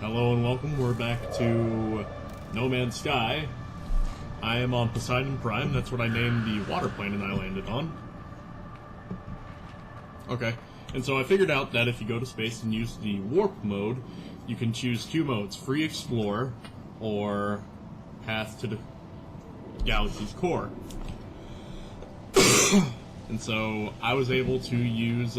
Hello and welcome. We're back to No Man's Sky. I am on Poseidon Prime. That's what I named the water planet I landed on. Okay. And so I figured out that if you go to space and use the warp mode, you can choose two modes: free explore or path to the galaxy's core. And so I was able to use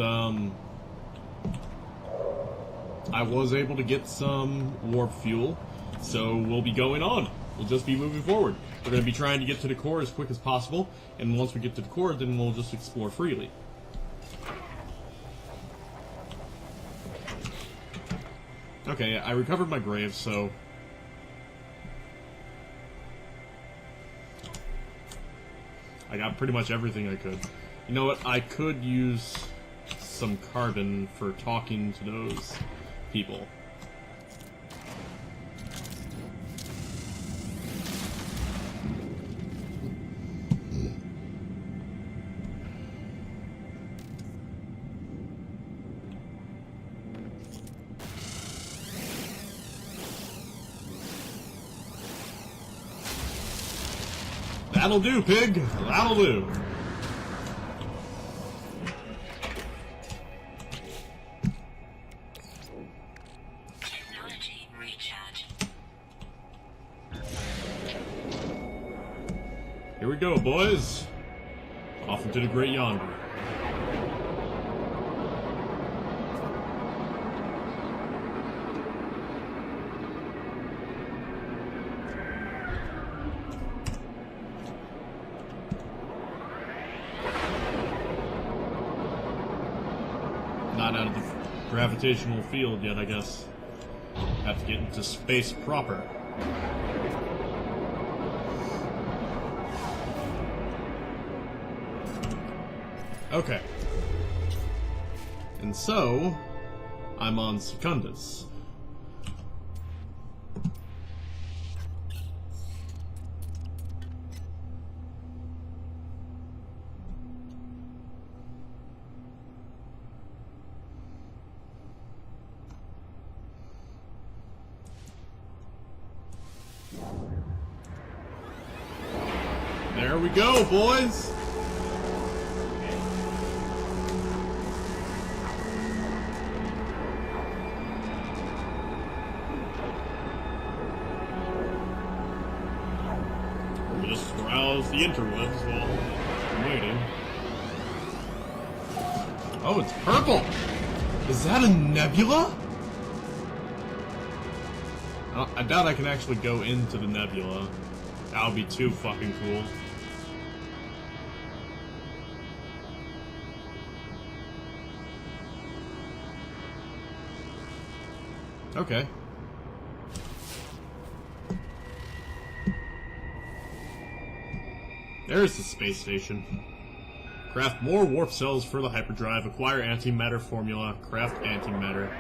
I was able to get some warp fuel, so we'll be going on. We'll just be moving forward. We're going to be trying to get to the core as quick as possible, and once we get to the core, then we'll just explore freely. Okay, I recovered my grave, so... I got pretty much everything I could. You know what? I could use some carbon for talking to those people. That'll do, pig! That'll do! Technology recharge. Here we go, boys! Off into the great yonder. Not out of the gravitational field yet, I guess. Have to get into space proper. Okay. And so, I'm on Secundus. There we go, boys! We'll just browse the interwebs while I'm waiting. Oh, it's purple! Is that a nebula? I doubt I can actually go into the nebula. That would be too fucking cool. Okay. There's the space station. Craft more warp cells for the hyperdrive. Acquire antimatter formula. Craft antimatter.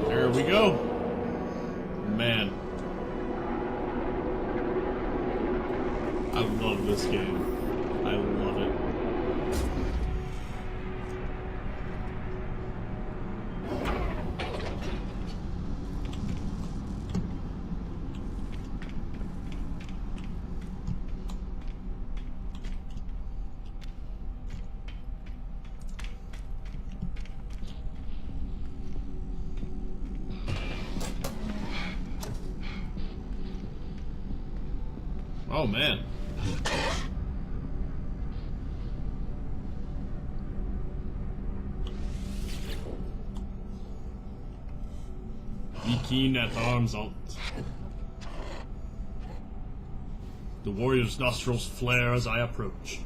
There we go. Man. I love this game. I love it. Oh, man. Be keen at arms alt. The warrior's nostrils flare as I approach.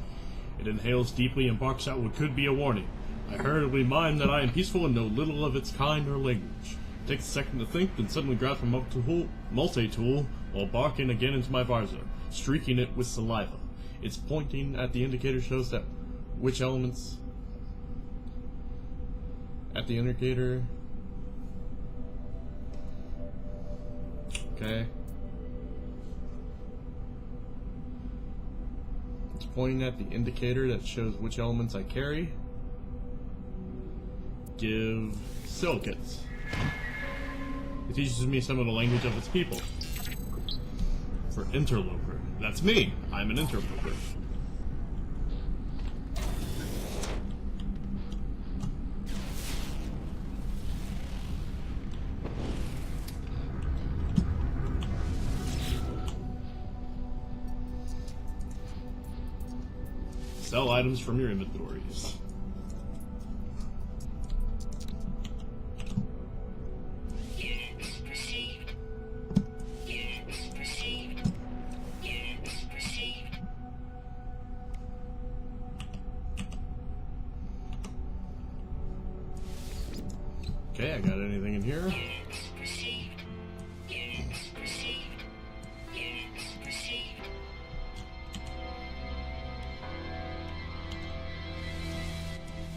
It inhales deeply and barks out what could be a warning. I hurriedly mind that I am peaceful and know little of its kind or language. It takes a second to think, then suddenly grabs my multi-tool while barking again into my visor, streaking it with saliva. It's pointing at the indicator, shows that which elements at the indicator. Okay. It's pointing at the indicator that shows which elements I carry. Give silicates. It teaches me some of the language of its people. For interloper. That's me. I'm an interloper. Sell items from your inventories. Units received. Units received. Units received. Okay, I got anything in here? Units received. Units received. Units received.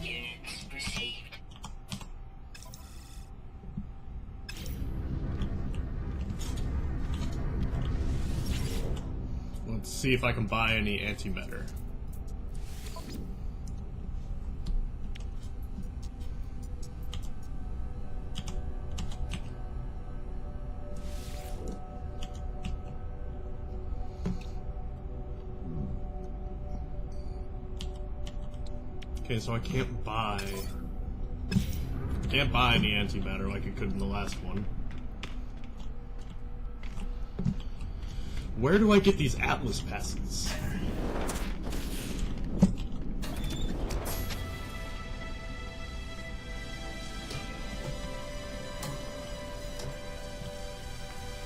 Units received. Let's see if I can buy any antimatter. Okay, so I can't buy any antimatter like I could in the last one. Where do I get these Atlas passes?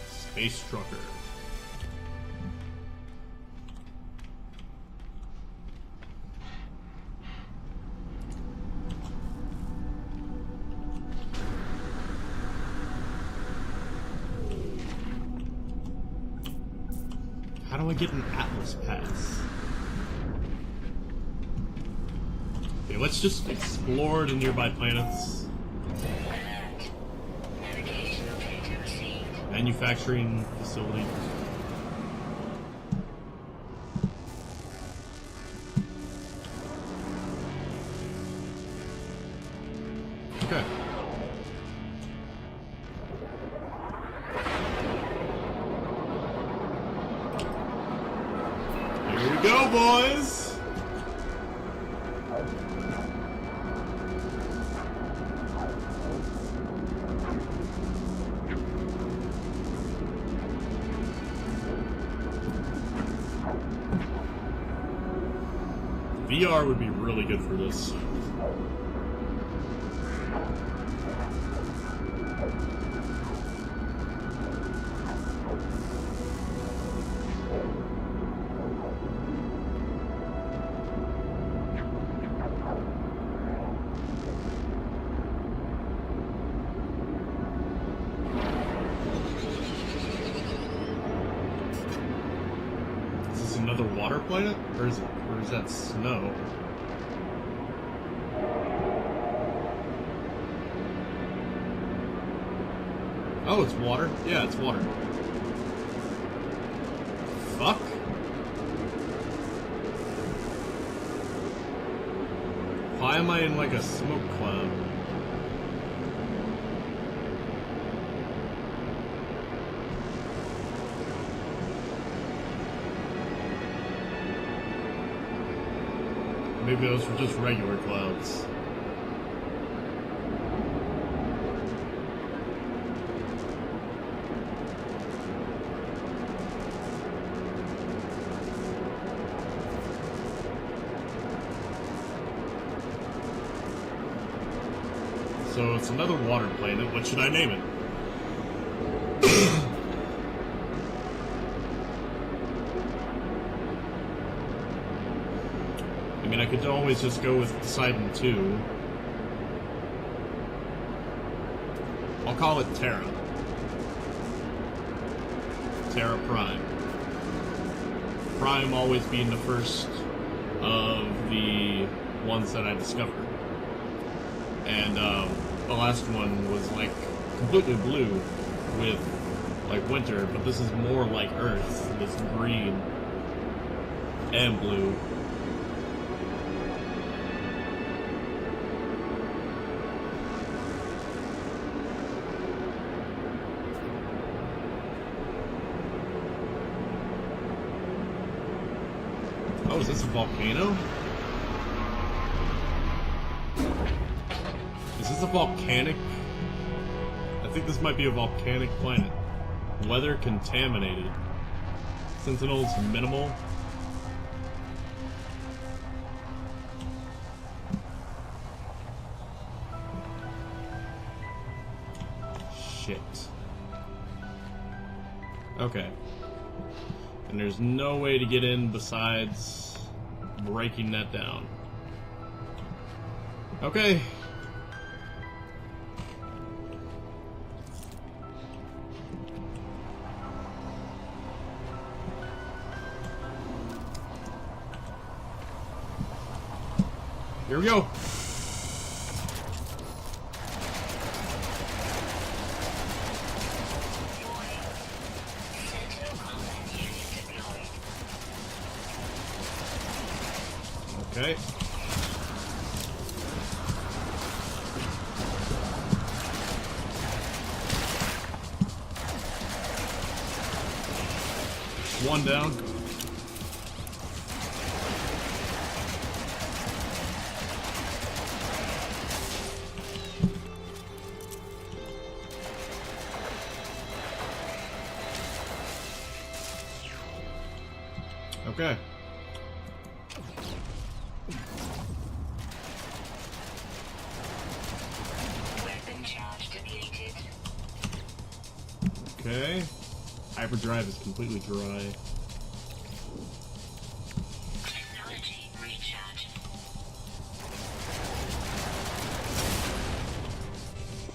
Space Trucker. How do I get an Atlas pass? Okay, let's just explore the nearby planets. Alert. Navigational data received. Manufacturing facility. Okay. Here we go, boys! VR would be really good for this. Is this another water planet? Or is that snow? Oh, it's water? Yeah, it's water. Fuck? Why am I in like a smoke cloud? Maybe those were just regular clouds. So it's another water planet. What should I name it? I mean, I could always just go with Poseidon 2. I'll call it Terra. Terra Prime. Prime always being the first of the ones that I discovered. And the last one was like completely blue with like winter, but this is more like Earth. It's green and blue. Oh, is this a volcano? Is this a volcanic? I think this might be a volcanic planet. Weather contaminated. Sentinels minimal. Shit. Okay. And there's no way to get in besides breaking that down. Okay. Here we go. Okay. One down. Okay. Weapon charge depleted. Okay. Hyperdrive is completely dry. Technology recharge.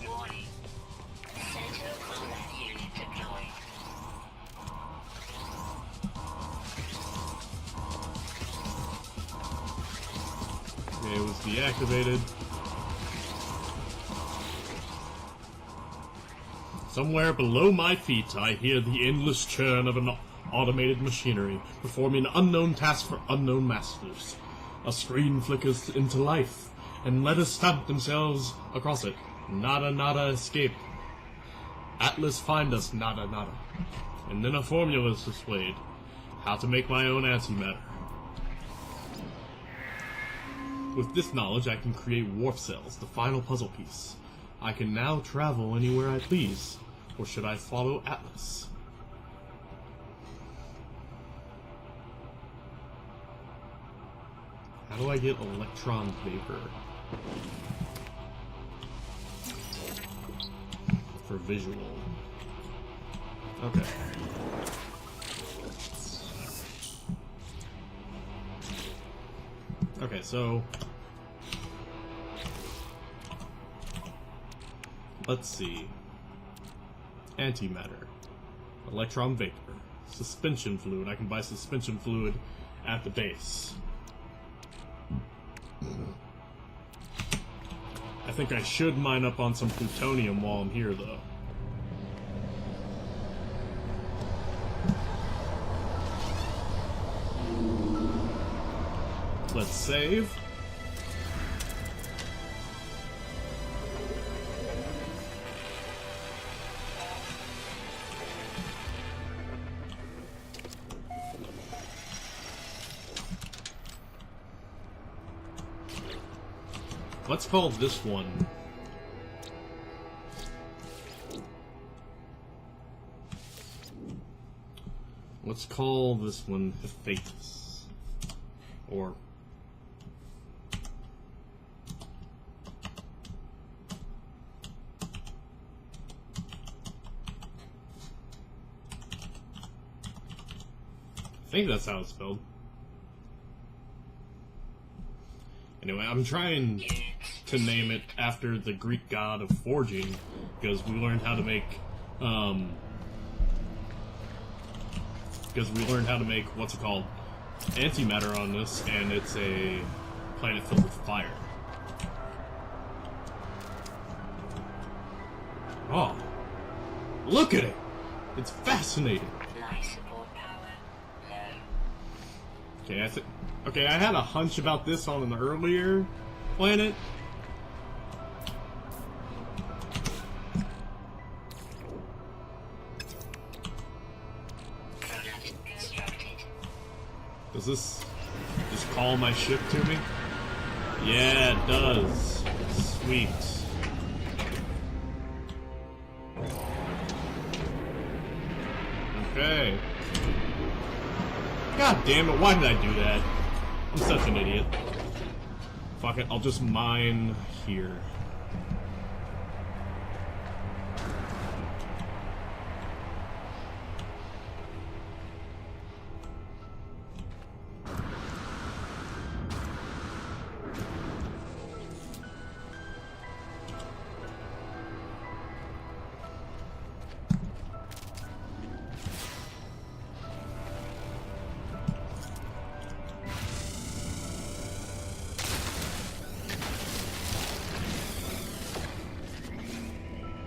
Warning. Sentinel combat unit deployed. Okay, it was deactivated. Somewhere below my feet, I hear the endless churn of an automated machinery, performing unknown tasks for unknown masters. A screen flickers into life, and letters stamp themselves across it. Nada nada escape. Atlas find us, nada nada. And then a formula is displayed. How to make my own antimatter. With this knowledge, I can create warp cells, the final puzzle piece. I can now travel anywhere I please. Or should I follow Atlas? How do I get electron vapor? For visual. Okay. Okay, so let's see. Antimatter. Electron vapor. Suspension fluid. I can buy suspension fluid at the base. I think I should mine up on some plutonium while I'm here, though. Let's save. Let's call this one. Let's call this one Hephaestus. Or I think that's how it's spelled. Anyway, I'm trying to name it after the Greek god of forging, because we learned how to make, what's it called? antimatter on this, and it's a planet filled with fire. Oh, look at it! It's fascinating. Life support power low. Okay, I had a hunch about this on an earlier planet. Product constructed. Does this just call my ship to me? Yeah, it does. Sweet. Okay. God damn it, why did I do that? I'm such an idiot. Fuck it, I'll just mine here.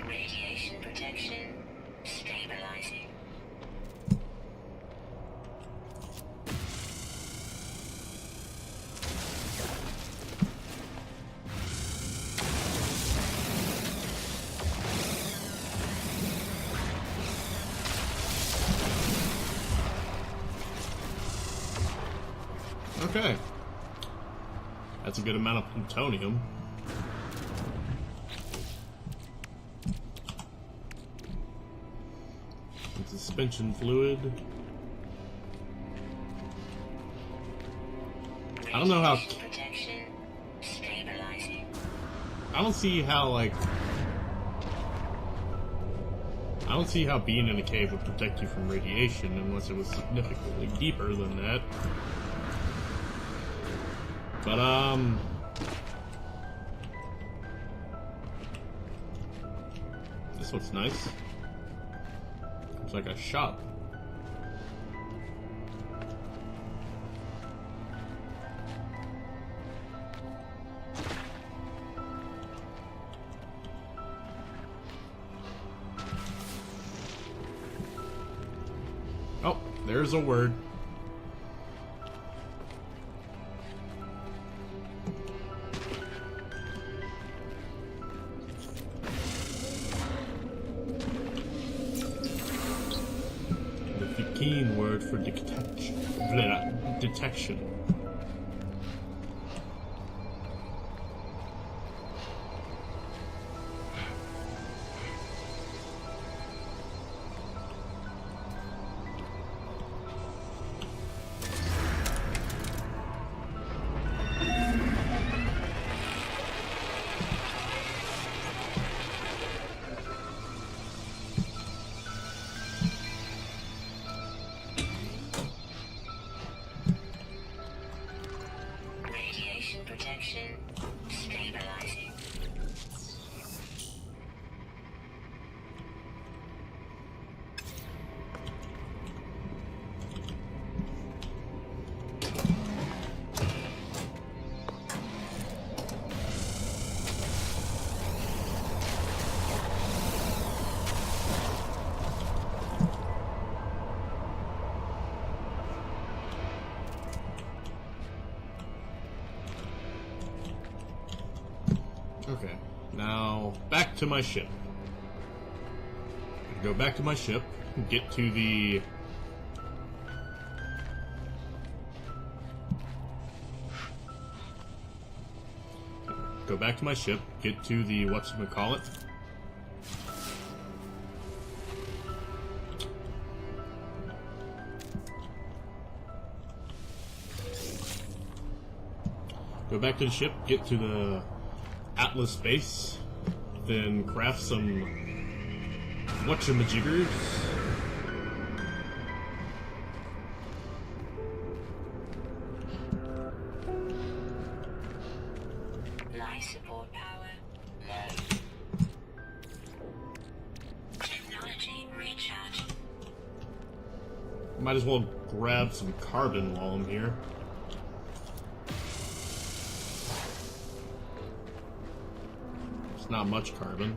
Radiation protection stabilizing. Okay. That's a good amount of plutonium. And suspension fluid. I don't know how. Radiation protection stabilizing. I don't see how, like. I don't see how being in a cave would protect you from radiation unless it was significantly deeper than that. But, this looks nice. Looks like a shop. Oh, there's a word. The keen word for detection. Radiation protection stabilizing. Okay, now back to my ship. Go back to my ship, get to the... Go back to my ship, get to the whatchamacallit. Go back to the ship, get to the Atlas base, then craft some whatchamajiggers. Life support power low. Technology recharge. Might as well grab some carbon while I'm here. It's not much carbon.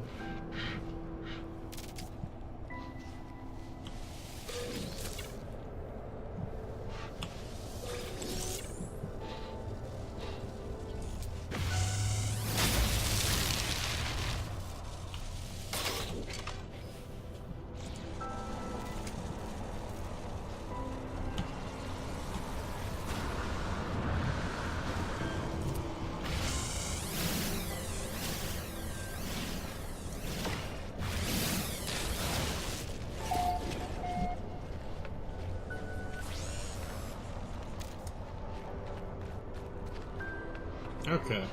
Okay.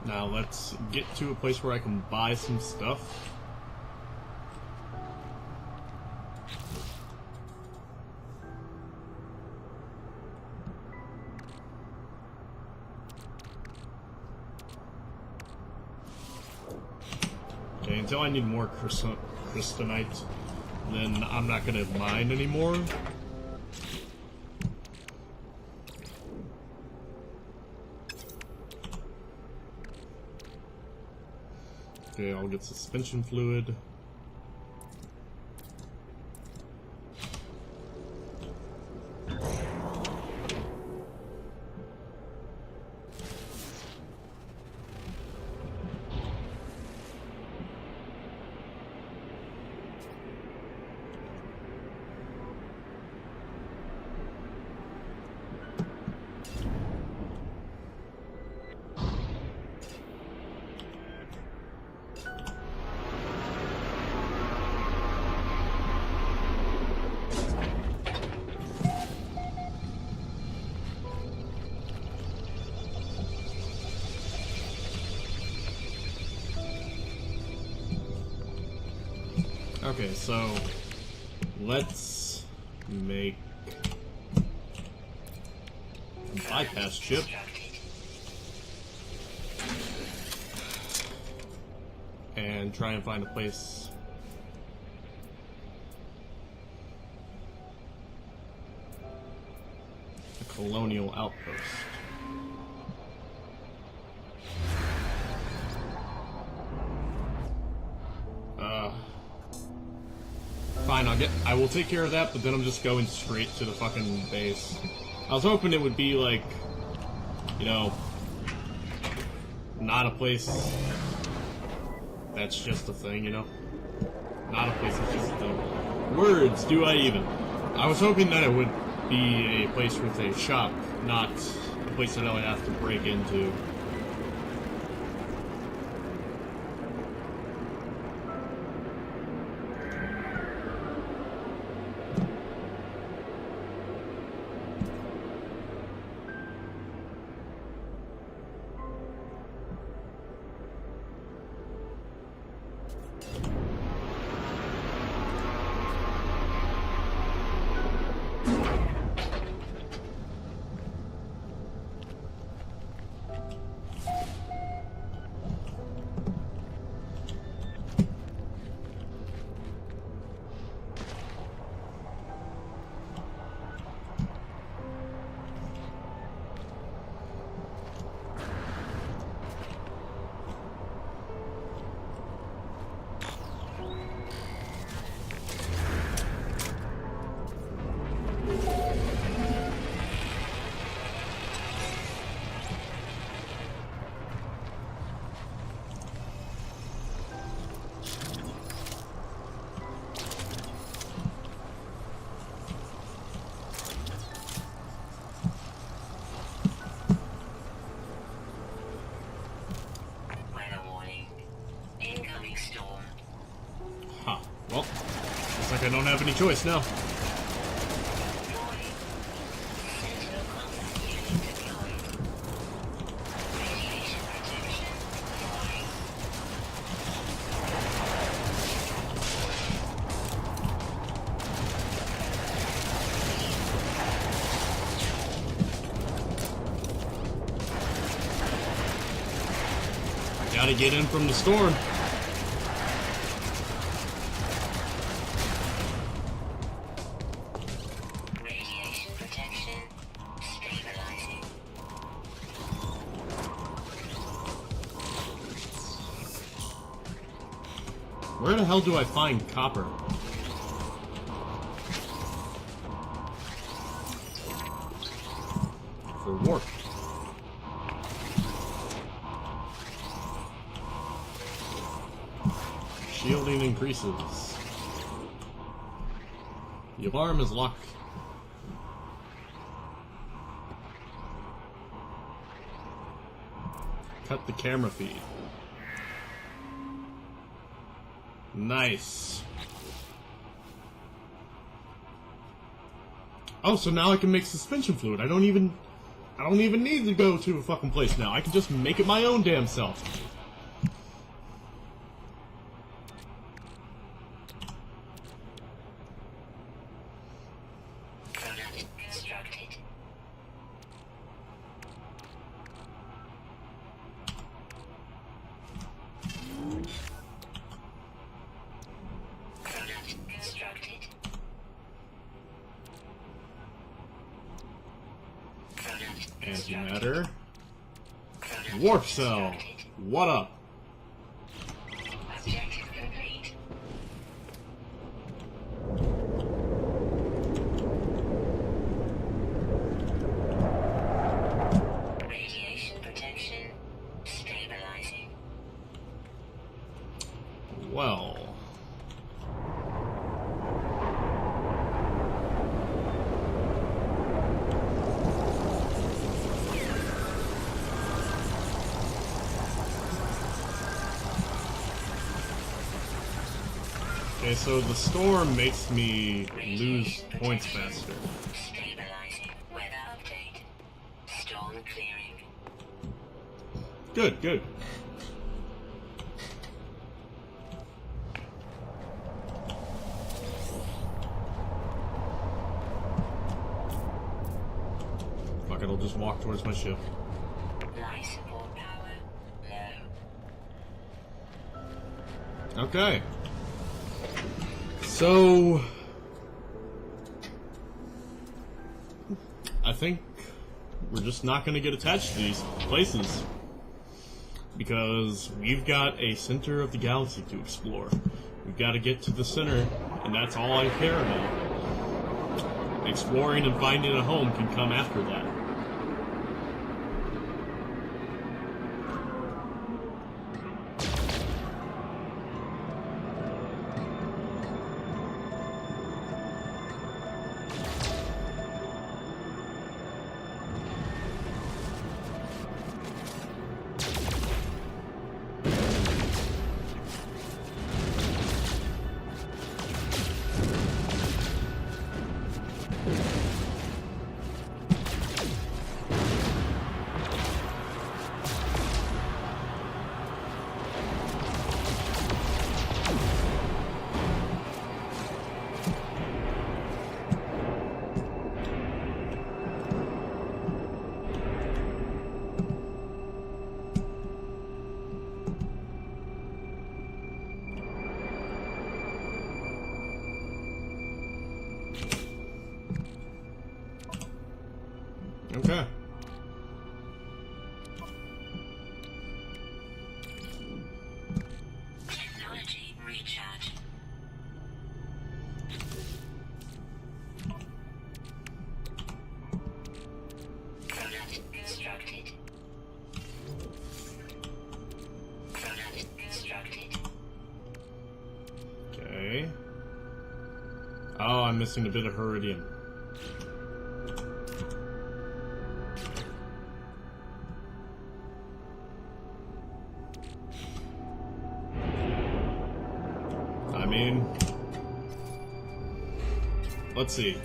Now let's get to a place where I can buy some stuff. Okay, until I need more crystalite, then I'm not gonna mine anymore. Okay, I'll get suspension fluid. Okay, so let's make a bypass chip. And try and find a place. A colonial outpost. Fine, I will take care of that, but then I'm just going straight to the fucking base. I was hoping it would be like, you know, not a place that's just a thing, you know? Not a place that's just a thing. Words, do I even? I was hoping that it would be a place with a shop, not a place that I would have to break into. Well, looks like I don't have any choice now. Gotta get in from the storm. Where the hell do I find copper? For warp. Shielding increases. The alarm is locked. Cut the camera feed. Nice. Oh, so now I can make suspension fluid. I don't even need to go to a fucking place now. I can just make it my own damn self. Product constructed. Product constructed. Product constructed. Antimatter. Product Warp cell. constructed. What up? Objective complete. Radiation protection stabilizing. Well. Okay, so the storm makes me lose points faster. Stabilizing. Weather update. Storm clearing. Good, good. Fuck it, I'll just walk towards my ship. Life support power low. Okay. So I think we're just not going to get attached to these places because we've got a center of the galaxy to explore. We've got to get to the center, and that's all I care about. Exploring and finding a home can come after that. Okay. Technology recharge. Product constructed. Product constructed. Okay. Oh, I'm missing a bit of Heridium. I mean, let's see.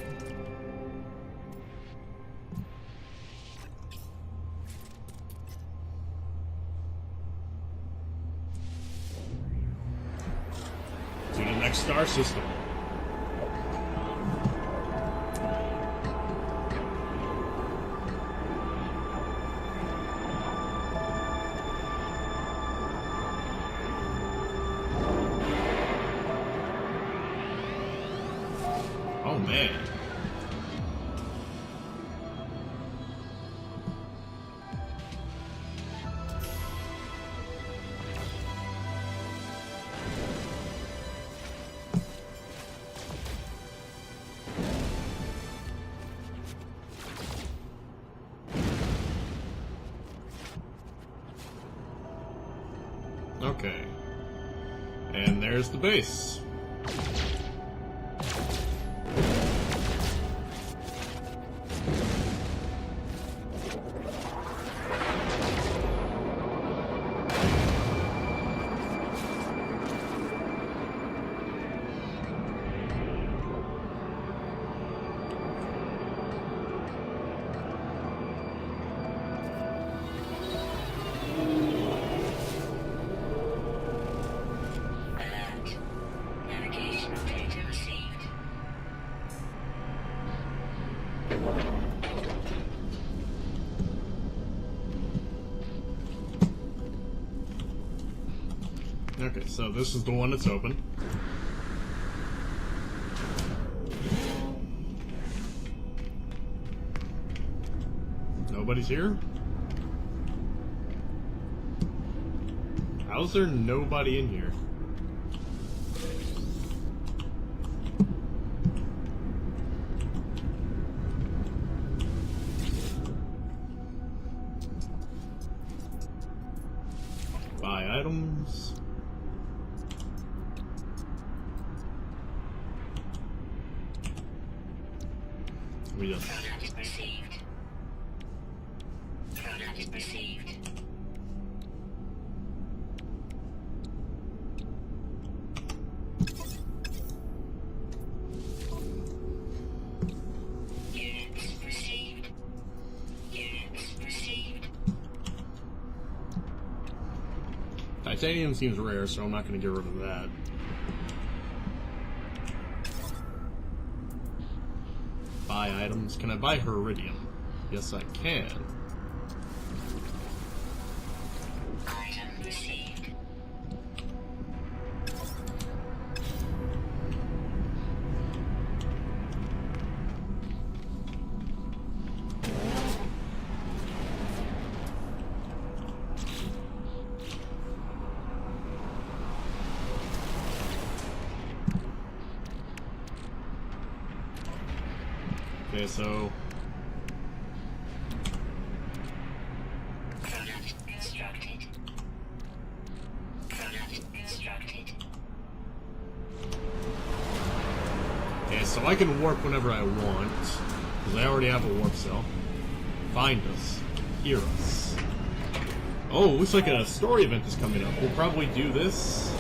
To the next star system. Oh man. Okay. And there's the base. Alert. Navigational data received. Okay, so this is the one that's open. Nobody's here? How's there nobody in here? Buy items. We just Product received. Product received. Units received. Units received. titanium seems rare, so I'm not going to get rid of that. Buy items. Can I buy iridium? Yes, I can. Item received. Okay, so Product constructed. Product constructed. okay, so I can warp whenever I want because I already have a warp cell. Find us, hear us. Oh, looks like a story event is coming up. We'll probably do this.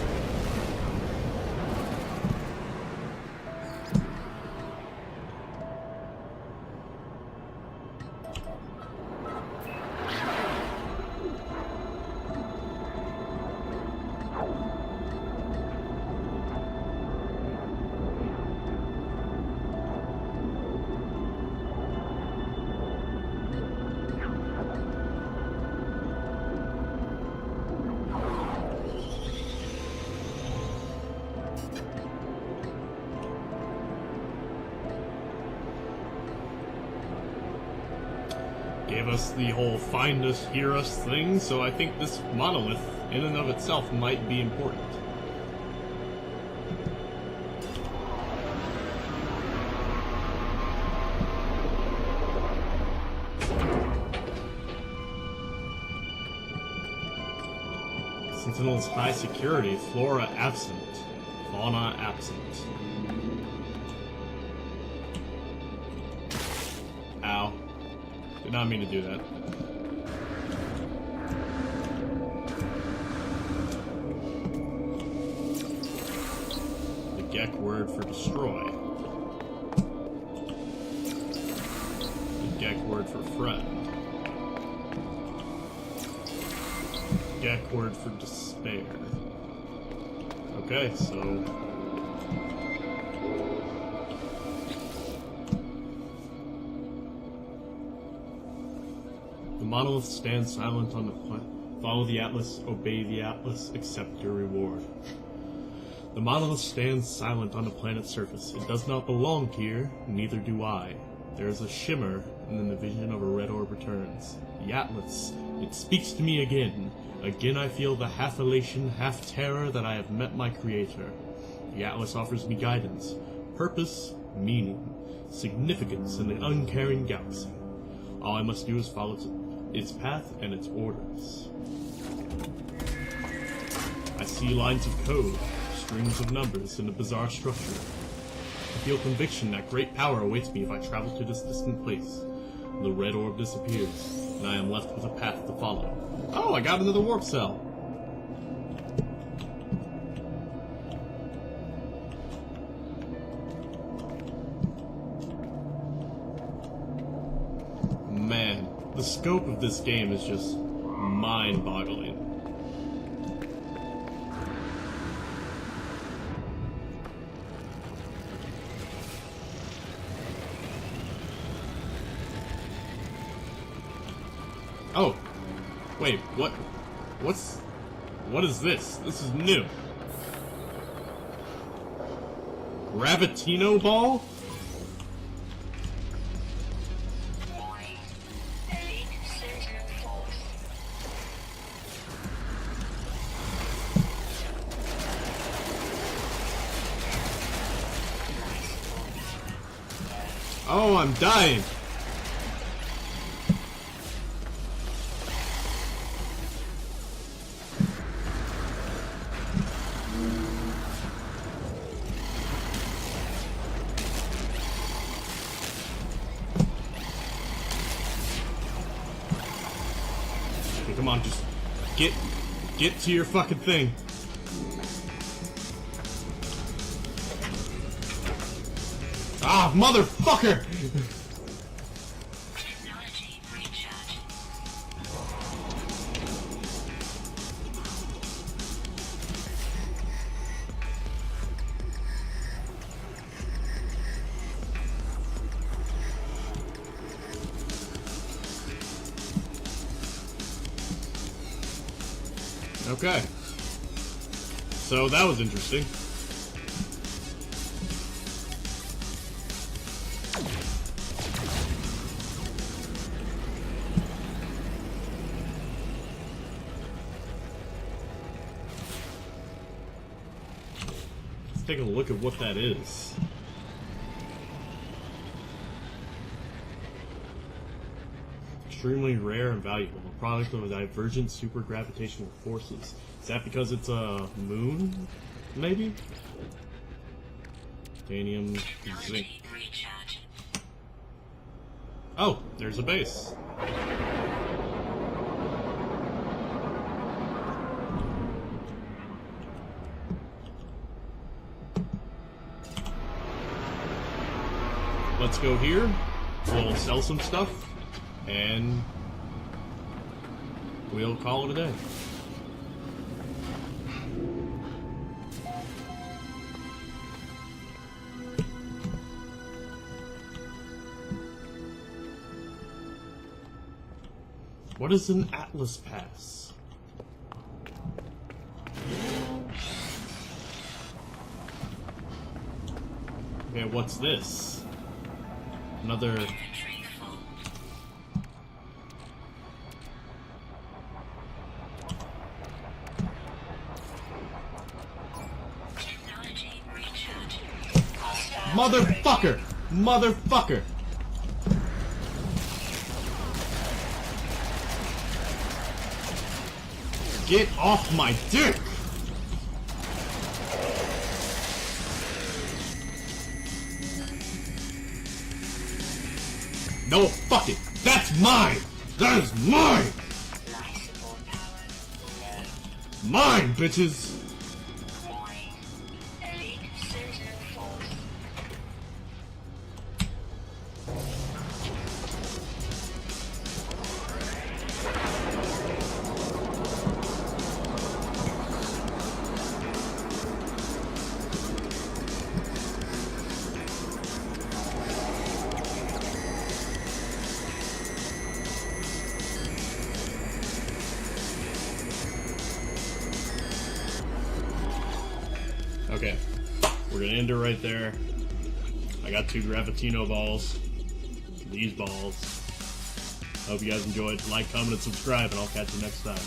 Gave us the whole find us, hear us thing, so I think this monolith in and of itself might be important. Sentinel's high security, flora absent, fauna absent. Ow. Did not mean to do that. The Gek word for destroy. The Gek word for friend. Gek word for despair. Okay, so the monolith stands silent on the planet. Follow the Atlas, obey the Atlas, accept your reward. The monolith stands silent on the planet's surface. It does not belong here, neither do I. There is a shimmer, and then the vision of a red orb returns. The Atlas, it speaks to me again. Again I feel the half elation, half terror that I have met my creator. The Atlas offers me guidance, purpose, meaning, significance in the uncaring galaxy. All I must do is follow its path and its orders. I see lines of code, strings of numbers in a bizarre structure. I feel conviction that great power awaits me if I travel to this distant place. The red orb disappears, and I am left with a path to follow. Oh, I got into the warp cell! Man, the scope of this game is just mind-boggling. Oh, wait, what is this? This is new. Gravitino ball? Oh, I'm dying. Okay, come on, just get to your fucking thing. Ah, motherfucker! Technology recharge. Okay. So that was interesting. Let's take a look at what that is. Extremely rare and valuable. A product of divergent supergravitational forces. Is that because it's a moon? Maybe? Titanium, zinc. Technology recharge. Oh, there's a base. Let's go here. We'll sell some stuff. And we'll call it a day. What is an Atlas Pass? Okay, what's this? Another... Inventory full. Technology recharge. Hostile Motherfucker! Motherfucker! Get off my dick! No, fuck it! That's mine! That is mine! life support power. Mine, bitches! Elite Sentinel Force. Okay, we're gonna end it right there. I got 2 Gravitino balls. These balls. Hope you guys enjoyed. Like, comment, and subscribe, and I'll catch you next time.